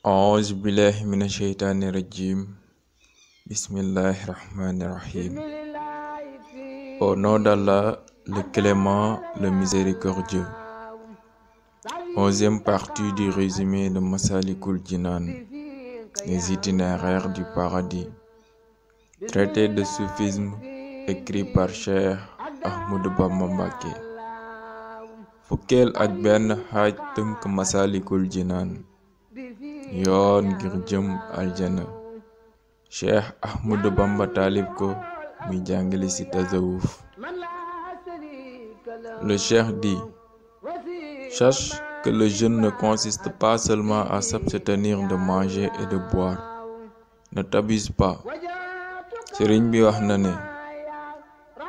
أعوذ بالله من الشيطان الرجيم. بسم الله الرحمن الرحيم. Au nom d'Allah, le clément, le miséricordieux. 11e partie du résumé de Masalikul Jinan, les itinéraires du paradis. Traité de soufisme, écrit par Cheikh Ahmadou Bamba Mbacké. Fukkeel ak benn xaaj tënk Masalikul Jinan, yoon ngir jëm aljana. Cheikh Ahmadou Bamba taalif ko muy jàngale ci tasawuf. Le cheikh dit: sache que le jeûne ne consiste pas seulement à s'abstenir de manger et de boire. Ne t'abuse pas. Sëriñ bi wax na ne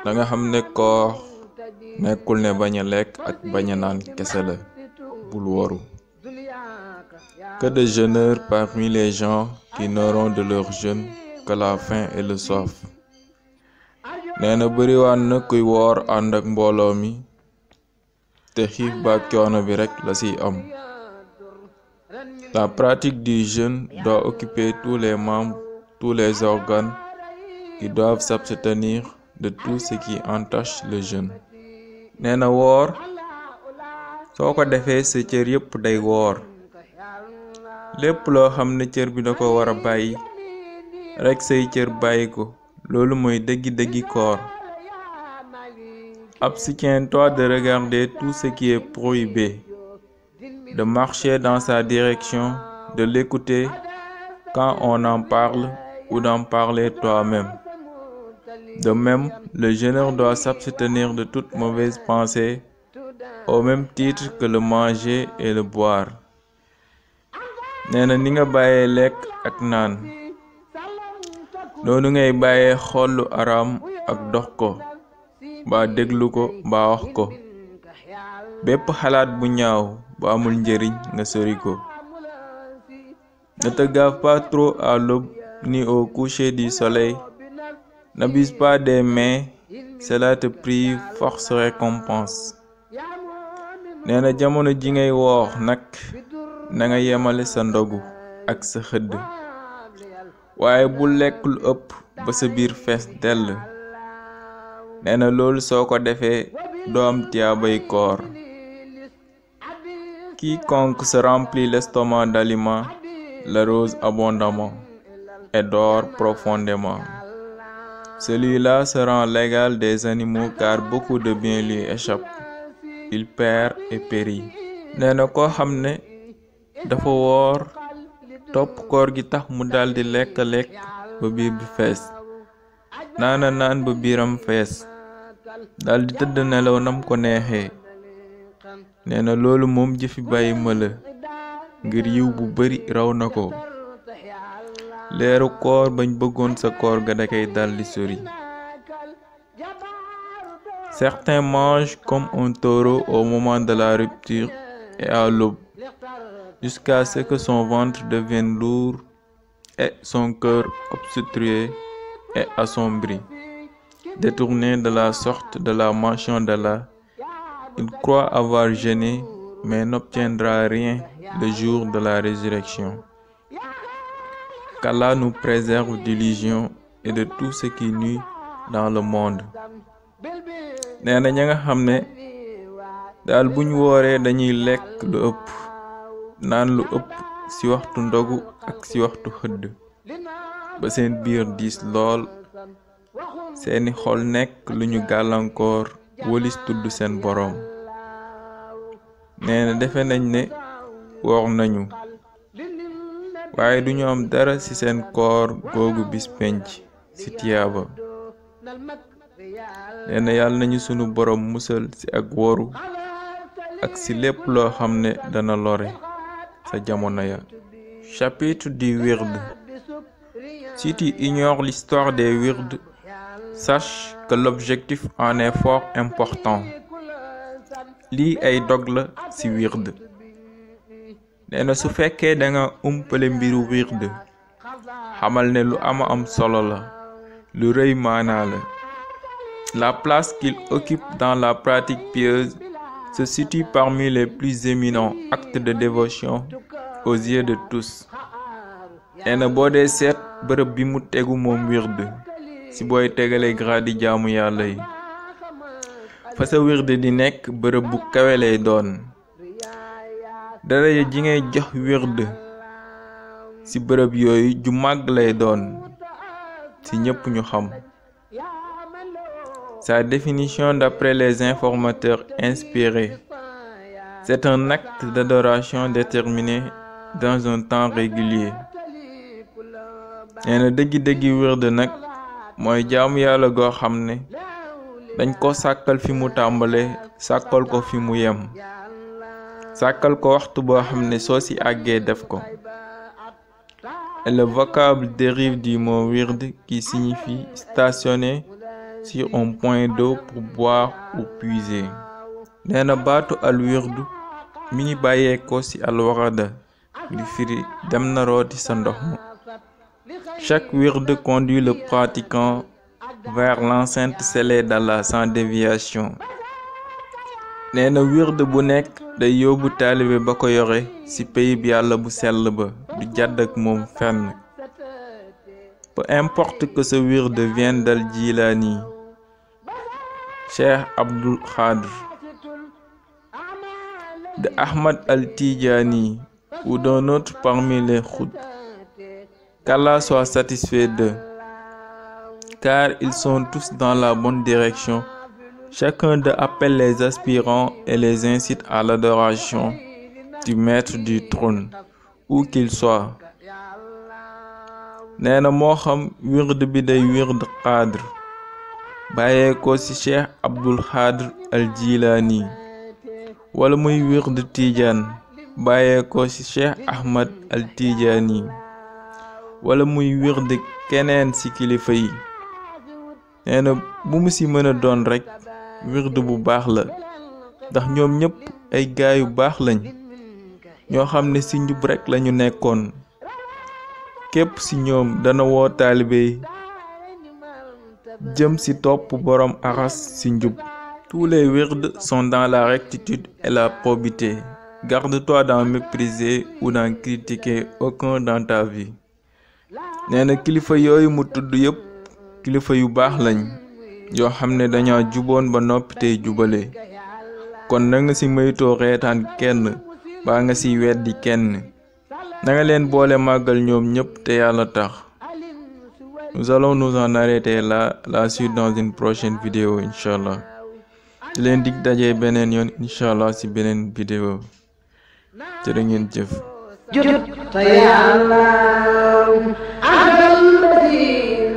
da nga xam ne koor nekkul ne bañ a lekk ak bañ a naan kese la, bul woru. Que de jeûneurs parmi les gens qui n'auront de leur jeûne que la faim et le soif. Nee na bëriwaan na kuy woor ànd ak mbooloo mi te xiif ba coono bi rekk la ciy am. La pratique du jeûne doit occuper tous les membres, tous les organes qui doivent s'abstenir de tout ce qui entache le jeûne. Nee na woor soo ko defee sa cër yépp day woor. lépp loo xam ne cër bi da ko war a bàyyi rekk say cër bàyyi ko, loolu mooy dëggi-dëggi koor. Abstiens-toi de regarder tout ce qui est prohibé, de marcher dans sa direction, de l'écouter quand on en parle ou d'en parler toi-même. De même, le jeûneur doit s'abstenir de toute mauvaise pensée, au même titre que le manger et le boire. Nee na ni nga bàyyee lekk ak naan, noonu ngay bàyyee xool lu araam ak dox ko, mbaa déglu ko mbaa wax ko. bépp xalaat bu ñaaw bu amul njëriñ nga sori ko. Ne te gave pas trop à l'aube ni au coucher du soleil. N'abuse pas des mains, cela te prive force récompense. Nee na jamono ji ngay woor nag na nga yemale sa ndogu ak sa xëdd, waaye bu lekk lu ëpp ba sa biir fees dell. Nee na loolu soo ko defee doo am tiyaabay koor. Quiconque se remplit l'estomac d'aliments l'arrose abondamment et dort profondément. Celui-là se rend l'égal des animaux car beaucoup de bien lui échappe. Il perd et périt. Nee na koo xam ne dafa woor topp koor gi tax mu daldi lekk ba biir bi fees, naan ba biiram fees, daldi tëdd nelaw nam ko neexee. Nee na loolu moom jëfi bàyyi ma la, ngir yiw bu bari raw na ko. leeru koor bañ bëggoon sa koor ga da kay daldi sori. Certains mangent comme un taureau au moment de la rupture et à l'aube, jusqu'à ce que son ventre devienne lourd et son cœur obstrué et assombri. Détourné de la sorte de la mention d'Allah, il croit avoir jeûné mais n'obtiendra rien le jour de la résurrection. Qu'Allah nous préserve d'illusions et de tout ce qui nuit dans le monde. Nee na ña nga xam ne daal buñ wooree dañuy lekk lu ëpp, naan lu ëpp ci waxtu ndogu ak ci waxtu xëdd, ba seen biir diis lool, seeni xol nekk lu ñu gàllankoor wolis tudd seen boroom. Nee na defe nañ ne woor nañu, waaye duñu am dara ci seen koor googu bis penc ci tiyaaba. Nee na yàlla nañu sunu boroom musal ci ak woru ak ci lépp loo xam ne dana lore sa jamono ya. Chapitre du wird. Si tu ignores l'histoire des wirds, sache que l'objectif en est fort important. Lii ay dog la ci wird. Nee na su fekkee da nga umpale mbiru wird, xamal ne lu am solo la, lu rëy maanaa la. La place qu'il occupe dans la pratique pieuse se situe parmi les plus éminents actes de dévotion aux yeux de tous. neena boo dee seet bërëb bi mu tegu moom wird si booy tegale gradi jaamu yàlla yi fa sa wird di nekk bërëb bu kawe lay doon daraja ji ngay jox wird si bërëb yooyu ju màgg lay doon si ñëpp ñu xam. Sa définition d'après les informateurs inspirés, c'est un acte d'adoration déterminé dans un temps régulier. neena dëggi wird nag mooy jaamu yàlla goo xam ne dañ ko sàkkal fi mu tàmbale sàkkal ko fi mu yem sàkkal ko waxtu boo xam ne soo ci àggee def ko. Et le vocable dérive du mot wird qui signifie stationner sur un point d'eau pour boire ou puiser. neena baatu al wirdu mi ngi bàyyeekoo ci al warada di firi dem na rooti sa ndox mu. Chaque wird conduit le pratiquant vers l'enceinte scellée d'Allah sans déviation. neena wird bu nekk day yóbbu taalibe ba ko yore ci payib yàlla bu sell ba du jàdd ak moom fenn. Peu importe que ce wird vienne d'Al Jilani, Cheikh Abdul Khadr, de Ahmad Al-Tijani ou d'un autre parmi les khud, qu'Allah soit satisfait d'eux, car ils sont tous dans la bonne direction. Chacun d'eux appelle les aspirants et les incite à l'adoration du maître du trône, où qu'il soit. neena moo xam wird bi day wird Qadr bàyyeekoo ci Cheikh Abdul Khadr Al Jilani wala muy wird Tidiane bàyyeekoo ci Cheikh Ahmad Al Tijani wala muy wird keneen ci kilifa yi. neena bu mu ci mën a doon rekk wird bu baax la ndax ñoom ñëpp ay gaay yu baax lañ ñoo xam ne ci njub rekk lañu nekkoon. képp ci ñoom dana woo taalibe jëm ci topp borom aras ci njub. Tous les wirds sont dans la rectitude et la probité. Garde-toi d'en mépriser ou d'en critiquer aucun dans ta vie. neena kilifa yooyu mu tudd yépp kilifa yu baax lañ yoo xam ne dañoo juboon ba noppi tey jubale. kon na nga ci moytoo reetaan kenn baa nga ci weddi kenn. na nga leen boole màggal ñoom ñëpp te yàlla tax. Nous allons nous en arrêter là, la suite dans une prochaine vidéo inchallah. di leen dig daje beneen yoon inchallah ci beneen vidéo. jërë ngeen jëf. jut ta yàlla adal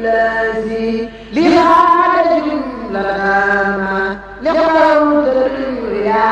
lazi li hada jumlatama li qawdar ya